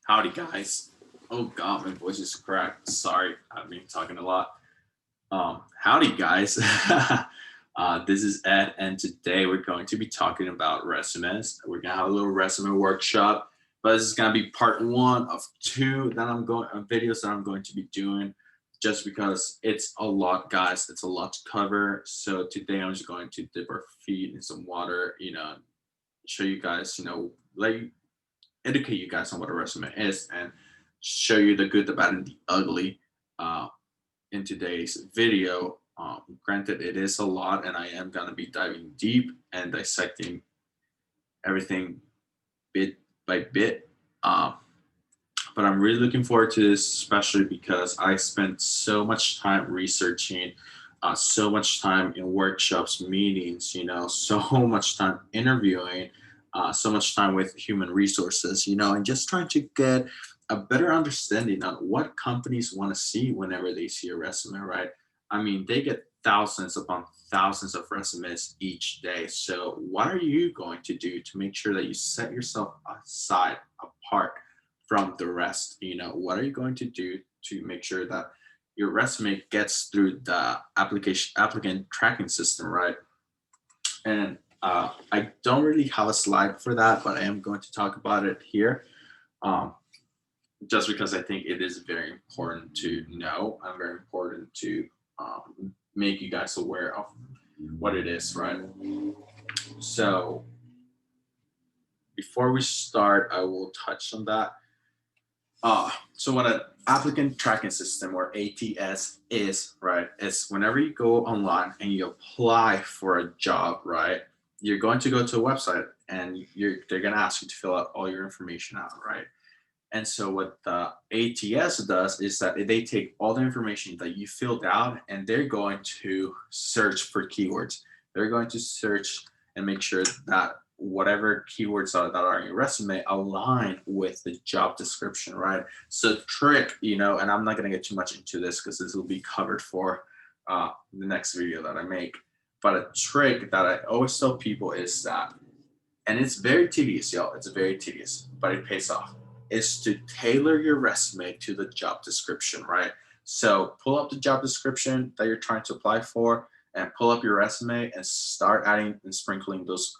Howdy, guys. Oh God, my voice is cracked. Sorry, I've been talking a lot. Howdy, guys. This is Ed, and today we're going to be talking about resumes. We're gonna have a little resume workshop, but this is gonna be part one of two that I'm going videos that I'm going to be doing. Just because it's a lot, guys. It's a lot to cover. So today I'm just going to dip our feet in some water. Show you guys. Let you educate you guys on what a resume is and show you the good, the bad, and the ugly uh, in today's video. Granted, it is a lot, and I am going to be diving deep and dissecting everything bit by bit. Um, but I'm really looking forward to this, especially because I spent so much time researching, so much time in workshops, meetings, so much time interviewing, so much time with human resources, and just trying to get a better understanding on what companies want to see whenever they see a resume, right? I mean, they get thousands upon thousands of resumes each day. So, what are you going to do to make sure that you set yourself aside, apart from the rest? What are you going to do to make sure that your resume gets through the application applicant tracking system, right? And I don't really have a slide for that, but I am going to talk about it here. Um, just because I think it is very important to know and very important to make you guys aware of what it is, right? So before we start, I will touch on that. So what an applicant tracking system or ATS is, right, is whenever you go online and you apply for a job, right, you're going to go to a website and they're going to ask you to fill out all your information out, right? And so what the ATS does is that they take all the information that you filled out and they're going to search for keywords. They're going to search and make sure that whatever keywords are that are in your resume align with the job description, right? So trick, and I'm not going to get too much into this because this will be covered for the next video that I make. But a trick that I always tell people is that, and it's very tedious, y'all. It's very tedious, but it pays off. Is to tailor your resume to the job description, right? So pull up the job description that you're trying to apply for, and pull up your resume and start adding and sprinkling those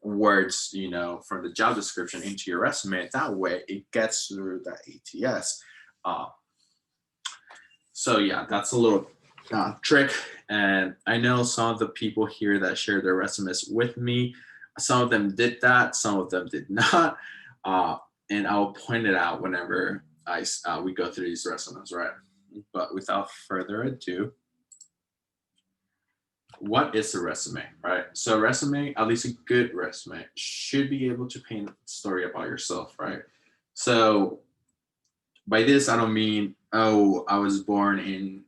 words, from the job description into your resume. That way, it gets through the ATS. Uh, so yeah, that's a little trick. And I know some of the people here that share their resumes with me, some of them did that, some of them did not. Uh, and I'll point it out whenever we go through these resumes, right? But without further ado, what is a resume, right? So a resume, at least a good resume, should be able to paint a story about yourself, right? So by this, I don't mean, oh, I was born in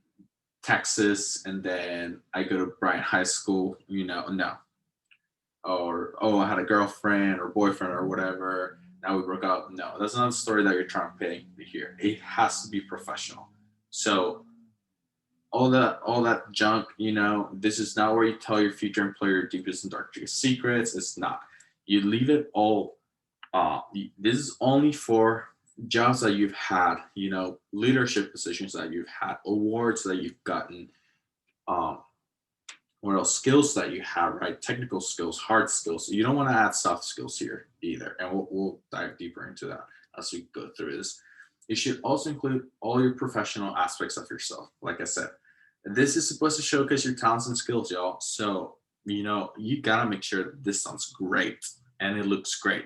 Texas and then I go to Bryant High School, no. Or, oh, I had a girlfriend or boyfriend or whatever. Now we broke up. No, that's not the story that you're trying to paint here. It has to be professional. So all that junk, this is not where you tell your future employer your deepest and darkest secrets. It's not. You leave it all. This is only for jobs that you've had, leadership positions that you've had, awards that you've gotten, um, what else, skills that you have, right? Technical skills, hard skills. You don't want to add soft skills here either, and we'll dive deeper into that as we go through this. It should also include all your professional aspects of yourself. Like I said, this is supposed to showcase your talents and skills, y'all. So you gotta make sure that this sounds great and it looks great,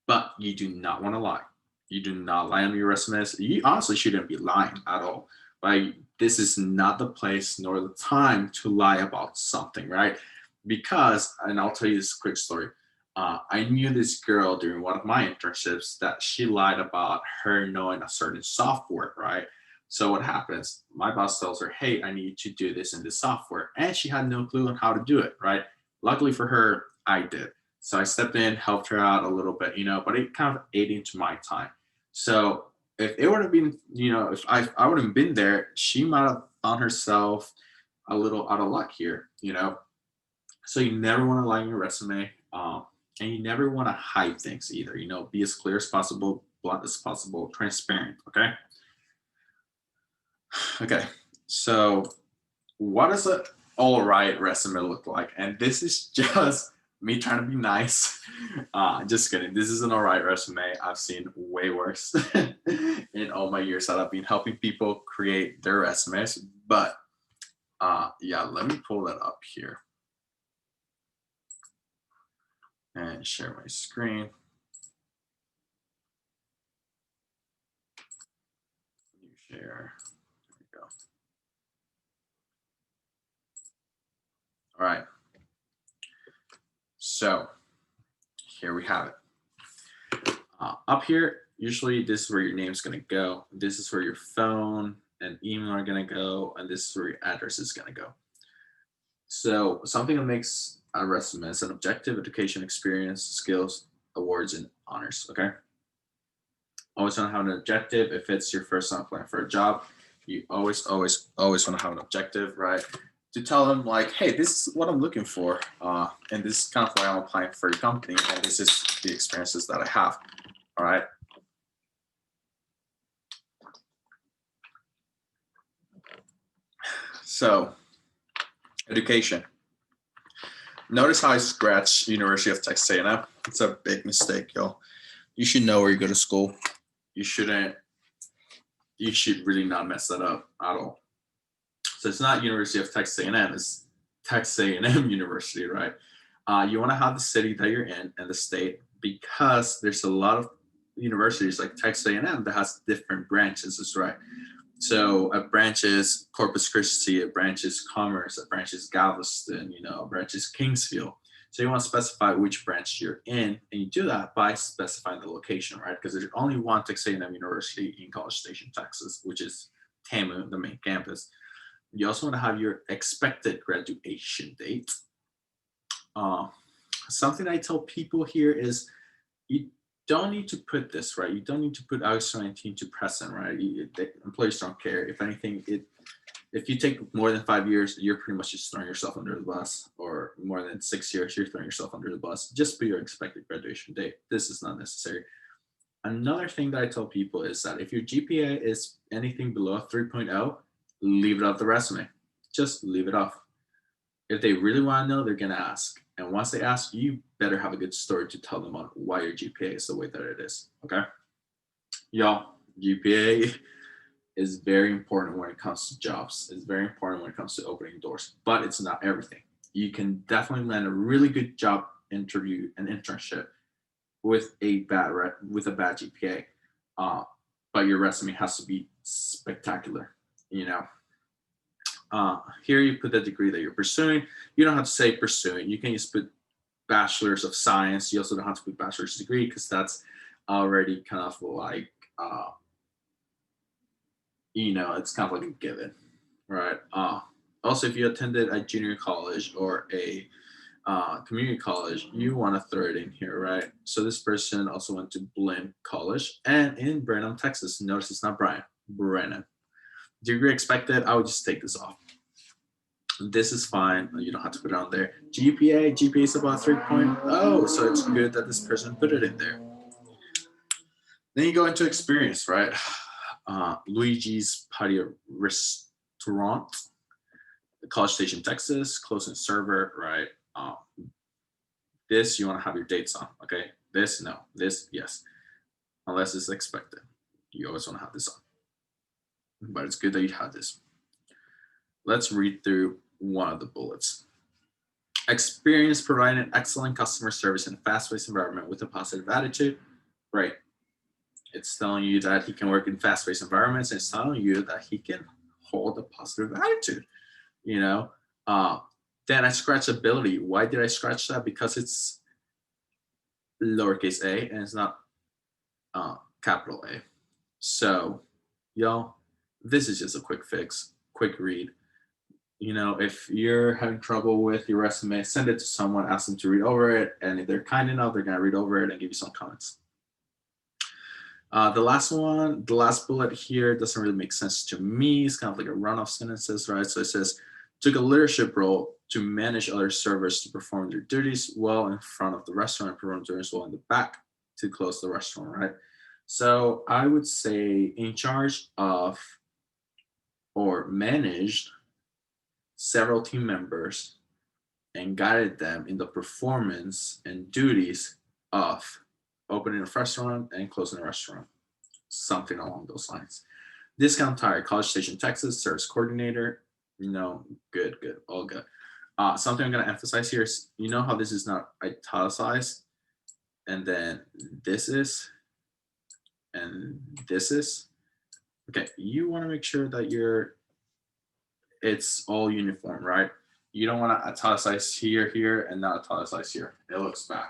but you do not want to lie. You do not lie on your resumes. You honestly shouldn't be lying at all. Like, this is not the place nor the time to lie about something, right? Because, and I'll tell you this quick story. I knew this girl during one of my internships that she lied about her knowing a certain software, right? So what happens? My boss tells her, "Hey, I need you to do this in this software," and she had no clue on how to do it, right? Luckily for her, I did. So I stepped in, helped her out a little bit, but it kind of ate into my time. So if it would have been, if I would have been there, she might have found herself a little out of luck here. So you never want to lie in your resume, and you never want to hide things either. Be as clear as possible, blunt as possible, transparent. Okay. Okay. So what does an all right resume look like? And this is just me trying to be nice. Just kidding. This is an all right resume. I've seen way worse in all my years that I've been helping people create their resumes. But yeah, let me pull that up here and share my screen. New share. There we go. All right. So here we have it. Up here, usually this is where your name's going to go. This is where your phone and email are going to go. And this is where your address is going to go. So something that makes a resume is an objective, education, experience, skills, awards, and honors. Okay. Always want to have an objective. If it's your first time applying for a job, you always want to have an objective, right? To tell them like, hey, this is what I'm looking for. And this is kind of why I'm applying for your company. And this is the experiences that I have. All right. So education. Notice how I scratched University of Texas A&M. It's a big mistake, y'all. You should know where you go to school. You should really not mess that up at all. So it's not University of Texas A&M, it's Texas A&M University, right? You want to have the city that you're in and the state, because there's a lot of universities like Texas A&M that has different branches, that's right. So a branch is Corpus Christi, a branch is Commerce, a branch is Galveston, a branch is Kingsville. So you want to specify which branch you're in, and you do that by specifying the location, right? Because there's only one Texas A&M University in College Station, Texas, which is TAMU, the main campus. You also want to have your expected graduation date. Something I tell people here is you don't need to put this, right? You don't need to put August 2019 to present, right? The employers don't care. If anything, if you take more than 5 years, you're pretty much just throwing yourself under the bus, or more than 6 years, you're throwing yourself under the bus. Just put your expected graduation date. This is not necessary. Another thing that I tell people is that if your GPA is anything below 3.0, leave it off the resume. Just leave it off. If they really want to know, they're going to ask. And once they ask, you better have a good story to tell them on why your GPA is the way that it is. Okay. Y'all, GPA is very important when it comes to jobs. It's very important when it comes to opening doors, but it's not everything. You can definitely land a really good job interview and internship with a bad GPA, but your resume has to be spectacular. Here you put the degree that you're pursuing. You don't have to say pursuing. You can just put bachelor's of science. You also don't have to put bachelor's degree, because that's already kind of like it's kind of like a given, right? Also, if you attended a junior college or a community college, you want to throw it in here, right? So this person also went to Blinn College and in Brenham, Texas. Notice it's not Brian, Brenham. Degree expected, I would just take this off. This is fine. You don't have to put it on there. GPA is about 3.0, so it's good that this person put it in there. Then you go into experience, right? Luigi's Patio Restaurant, College Station, Texas, closing server, right? This you want to have your dates on, okay? This, no. This, yes. Unless it's expected. You always want to have this on. But it's good that you have this. Let's read through one of the bullets. Experience providing an excellent customer service in a fast-paced environment with a positive attitude. Right. It's telling you that he can work in fast-paced environments, and it's telling you that he can hold a positive attitude. Then I scratch ability. Why did I scratch that? Because it's lowercase a and it's not capital A. So, y'all, this is just a quick fix, quick read. If you're having trouble with your resume, send it to someone, ask them to read over it. And if they're kind enough, they're going to read over it and give you some comments. The last bullet here doesn't really make sense to me. It's kind of like a run-off sentences, right? So it says, took a leadership role to manage other servers to perform their duties well in front of the restaurant and perform duties well in the back to close the restaurant, right? So I would say in charge of or managed several team members and guided them in the performance and duties of opening a restaurant and closing a restaurant, something along those lines. Discount Tire, College Station, Texas, service coordinator. Good, good, all good. Something I'm going to emphasize here is how this is not italicized, and then this is, and this is. Okay, you want to make sure that it's all uniform, right? You don't want to italicize here, and not italicize here. It looks bad.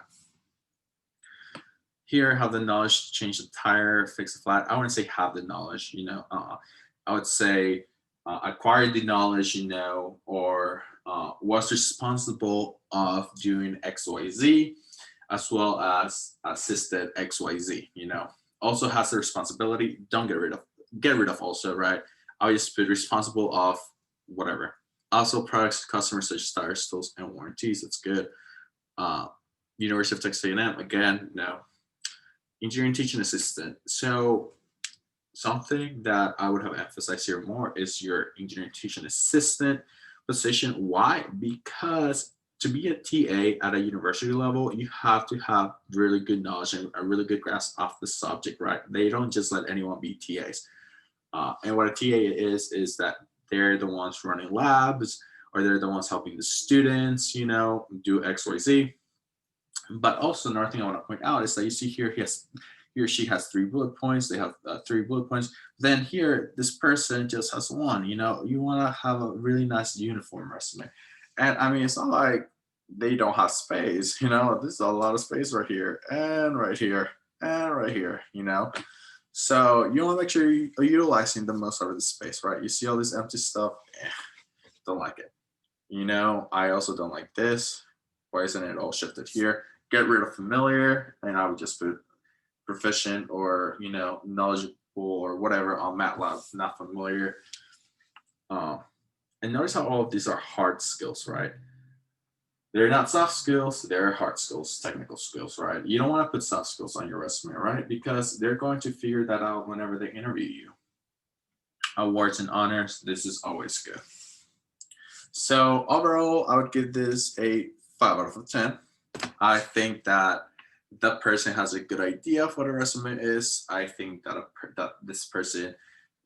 Here, have the knowledge to change the tire, fix the flat. I wouldn't say have the knowledge, I would say acquired the knowledge, or was responsible of doing XYZ, as well as assisted XYZ, also has the responsibility. Don't get rid of also, right? I'll just put responsible of whatever. Also products to customers such as tires, tools, and warranties. That's good. University of Texas A&M, again, no. Engineering teaching assistant. So something that I would have emphasized here more is your engineering teaching assistant position. Why? Because to be a TA at a university level, you have to have really good knowledge and a really good grasp of the subject, right? They don't just let anyone be TAs. And what a TA is that they're the ones running labs, or they're the ones helping the students, do X, Y, Z. But also another thing I want to point out is that you see here, he or she has 3 bullet points. They have 3 bullet points. Then here, this person just has 1. You want to have a really nice uniform resume. And I mean, it's not like they don't have space, there's a lot of space right here and right here and right here, So you want to make sure you're utilizing the most out of the space, right? You see all this empty stuff, don't like it. I also don't like this. Why isn't it all shifted here? Get rid of familiar, and I would just put proficient or knowledgeable or whatever on MATLAB, not familiar. And notice how all of these are hard skills, right? They're not soft skills, they're hard skills, technical skills, right? You don't want to put soft skills on your resume, right? Because they're going to figure that out whenever they interview you. Awards and honors, this is always good. So overall, I would give this a 5 out of 10. I think that the person has a good idea of what a resume is. I think that this person,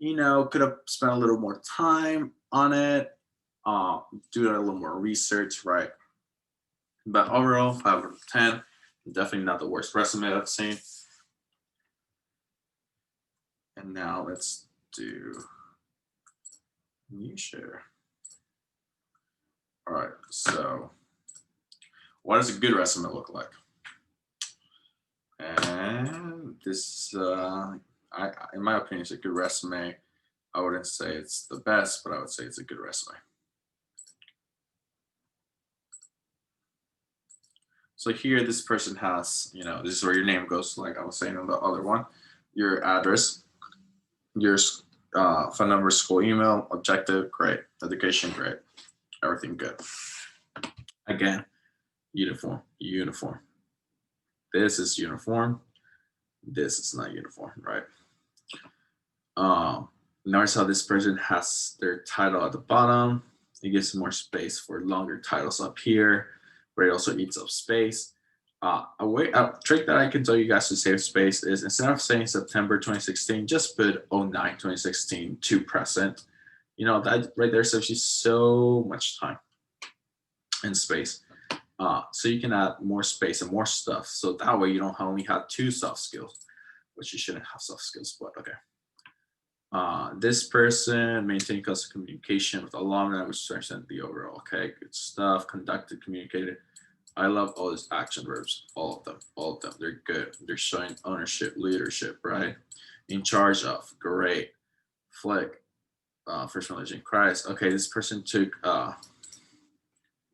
could have spent a little more time on it, do a little more research, right? But overall, 5 out of 10. Definitely not the worst resume I've seen. And now let's do new share. All right, so what does a good resume look like? And this, in my opinion, is a good resume. I wouldn't say it's the best, but I would say it's a good resume. So here, this person has, this is where your name goes, like I was saying on the other one, your address, your phone number, school email, objective, great, education, great, everything good. Again, uniform. This is uniform. This is not uniform, right? Notice how this person has their title at the bottom. It gives more space for longer titles up here, but it also eats up space. A trick that I can tell you guys to save space is, instead of saying September 2016, just put 09/2016 to present. That right there saves you so much time and space. So you can add more space and more stuff. So that way you don't only have 2 soft skills, which you shouldn't have soft skills, but okay. This person maintained constant communication with alumni, which strengthened the overall. Okay, good stuff. Conducted, communicated. I love all these action verbs, all of them. They're good. They're showing ownership, leadership, right? In charge of, great. Flick, first religion, Christ. Okay, this person took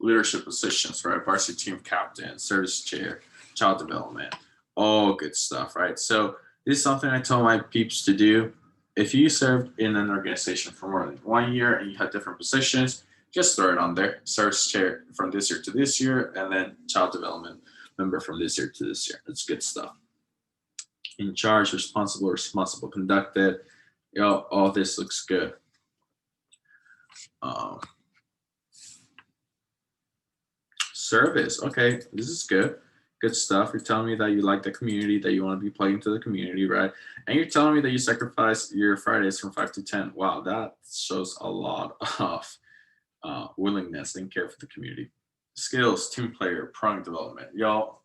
leadership positions, right? Varsity team captain, service chair, child development, all good stuff, right? So this is something I tell my peeps to do. If you served in an organization for more than 1 year and you had different positions, just throw it on there. Service chair from this year to this year, and then child development member from this year to this year. It's good stuff. in charge, responsible, conducted. Yo, all this looks good. Um, Service, okay, this is good stuff. You're telling me that you like the community, that you want to be plugged into the community, right? And you're telling me that you sacrifice your Fridays from 5 to 10. Wow, that shows a lot of willingness and care for the community. Skills, team player, product development. Y'all,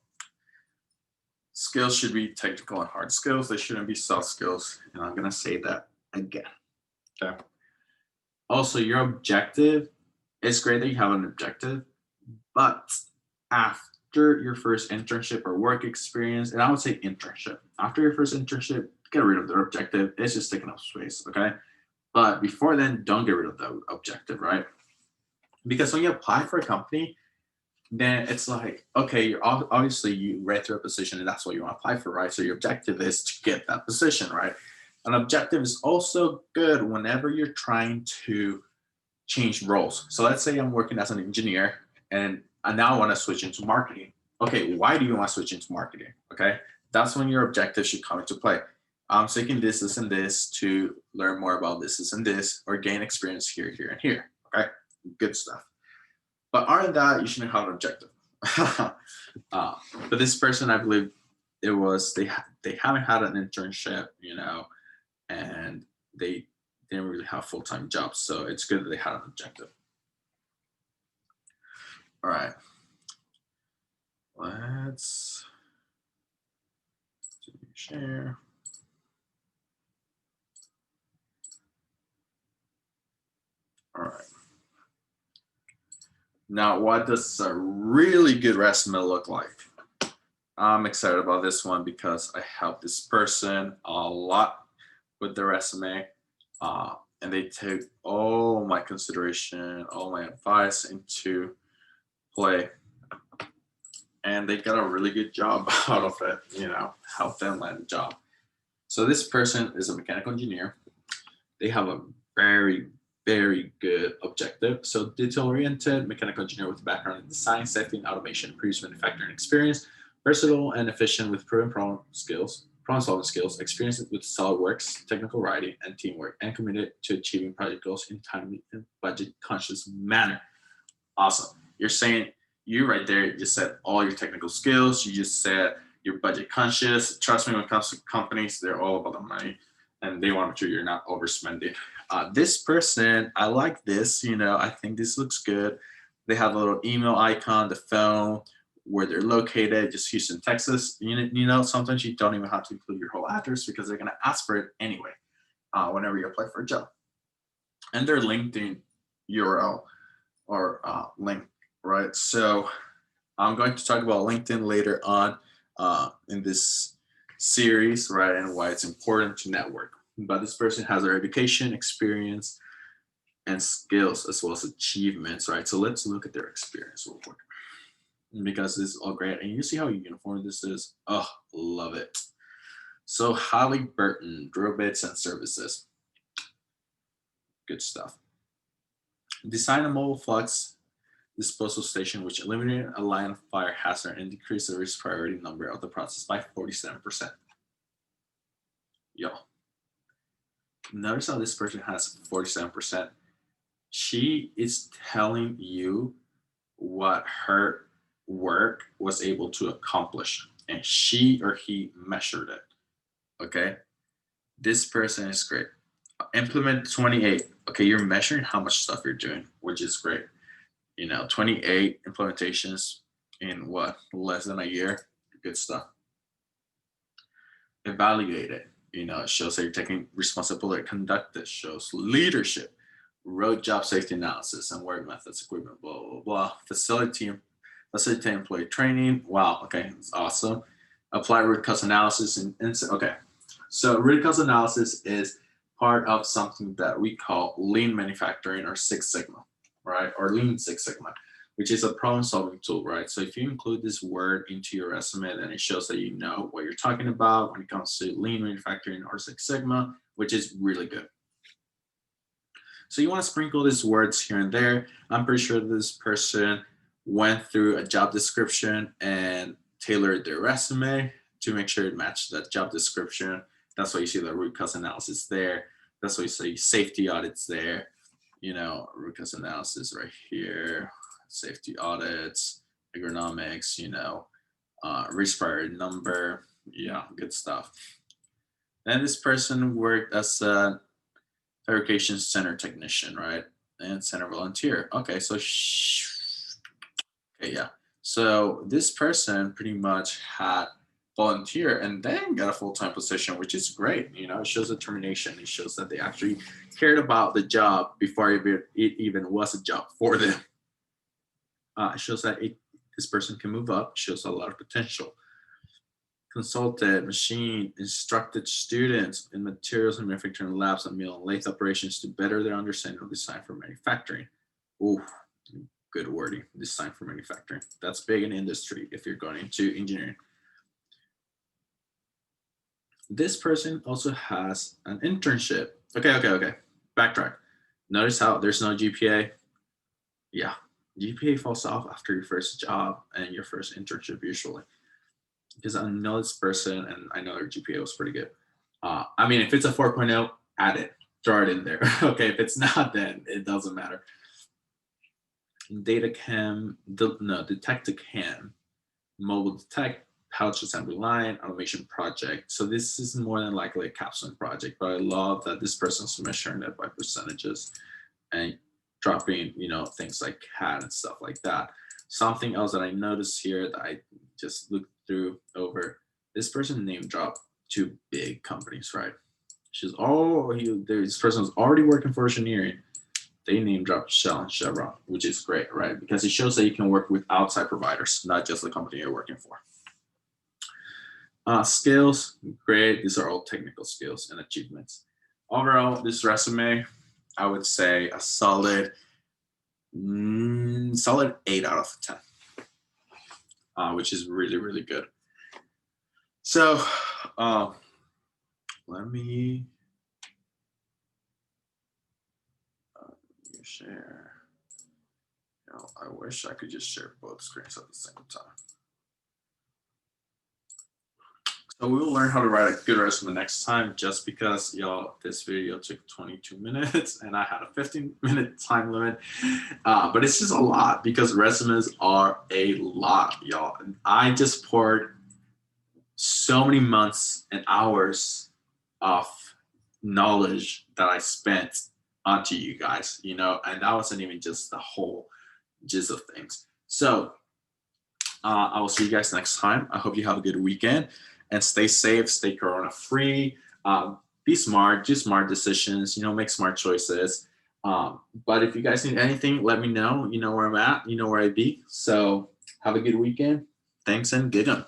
skills should be technical and hard skills. They shouldn't be soft skills. And I'm going to say that again. Okay. Also, your objective, it's great that you have an objective, but after your first internship or work experience, and I would say internship, after your first internship, get rid of the objective. It's just taking up space, okay? But before then, don't get rid of the objective, right? Because when you apply for a company, then it's like, okay, you're obviously you read through a position and that's what you want to apply for, right? So your objective is to get that position, right? An objective is also good whenever you're trying to change roles. So let's say I'm working as an engineer and I now want to switch into marketing. Okay, why do you want to switch into marketing? Okay, that's when your objective should come into play. I'm seeking this, and this to learn more about this, and this, or gain experience here, here, and here. Okay, good stuff. But other than that, you shouldn't have an objective. But this person, I believe, it was they haven't had an internship, and they didn't really have full-time jobs. So it's good that they had an objective. All right. Let's share. All right. Now, what does a really good resume look like? I'm excited about this one because I helped this person a lot with the resume, and they take all my consideration, all my advice into play, and they got a really good job out of it, help them land a job. So this person is a mechanical engineer. They have a very, very good objective. So detail-oriented mechanical engineer with a background in design, safety, and automation, previous manufacturing experience, versatile and efficient with proven problem-solving skills, experience with SolidWorks, technical writing, and teamwork, and committed to achieving project goals in timely and budget-conscious manner. Awesome. You're saying, you right there just said all your technical skills. You just said you're budget conscious. Trust me, when it comes to companies, they're all about the money and they want to make sure you're not overspending. This person, I like this, I think this looks good. They have a little email icon, the phone, where they're located, just Houston, Texas. Sometimes you don't even have to include your whole address because they're going to ask for it anyway whenever you apply for a job. And their LinkedIn URL or link, right? So I'm going to talk about LinkedIn later on in this series, right? And why it's important to network. But this person has their education, experience, and skills as well as achievements, right? So let's look at their experience real quick because this is all great. And you see how uniform this is? Oh, love it. So Halliburton, drill bits and services. Good stuff. Design a mobile flux disposal station which eliminated a line of fire hazard and decreased the risk priority number of the process by 47%. Yo. Notice how this person has 47%. She is telling you what her work was able to accomplish, and she or he measured it. Okay? This person is great. Implement 28. Okay, you're measuring how much stuff you're doing, which is great. 28 implementations in what, less than a year? Good stuff. Evaluate it. It shows that you're taking responsibility. Conduct this shows leadership. Road job safety analysis and work methods, equipment, blah, blah, blah. Facilitate employee training. Wow, okay, that's awesome. Apply root cause analysis and okay. So root cause analysis is part of something that we call lean manufacturing or Six Sigma, right? Or Lean Six Sigma, which is a problem-solving tool, right? So if you include this word into your resume, then it shows that you know what you're talking about when it comes to lean manufacturing or Six Sigma, which is really good. So you want to sprinkle these words here and there. I'm pretty sure this person went through a job description and tailored their resume to make sure it matches that job description. That's why you see the root cause analysis there. That's why you see safety audits there. Root cause analysis right here, safety audits, agronomics, risk priority number. Yeah, good stuff. And this person worked as a fabrication center technician, right? And center volunteer. Okay, so okay, yeah. So this person pretty much had volunteer and then got a full-time position, which is great. It shows determination. It shows that they actually cared about the job before it even was a job for them. It shows that this person can move up. Shows a lot of potential. Consulted, machine, instructed students in materials and manufacturing labs and mill and lathe operations to better their understanding of design for manufacturing. Ooh, good wording, design for manufacturing. That's big in industry if you're going into engineering. This person also has an internship. Okay. Backtrack. Notice how there's no GPA. Yeah, GPA falls off after your first job and your first internship usually. Because I know this person and I know their GPA was pretty good. If it's a 4.0, add it, throw it in there. Okay, if it's not, then it doesn't matter. Detect-A-Chem, mobile detect, pouch assembly line, automation project. So this is more than likely a capstone project, but I love that this person's measuring it by percentages and dropping, things like CAD and stuff like that. Something else that I noticed here that I just looked through over, this person name dropped 2 big companies, right? This person was already working for engineering. They name dropped Shell and Chevron, which is great, right? Because it shows that you can work with outside providers, not just the company you're working for. Skills, great. These are all technical skills and achievements. Overall, this resume, I would say a solid 8 out of 10. Which is really, really good. So let me share. I wish I could just share both screens at the same time. So we will learn how to write a good resume next time, just because this video took 22 minutes and I had a 15-minute time limit. But it's just a lot because resumes are a lot, y'all. And I just poured so many months and hours of knowledge that I spent onto you guys, and that wasn't even just the whole gist of things. So I will see you guys next time. I hope you have a good weekend and stay safe, stay corona free, be smart, do smart decisions, make smart choices. But if you guys need anything, let me know. You know where I'm at, you know where I be. So have a good weekend. Thanks and good one.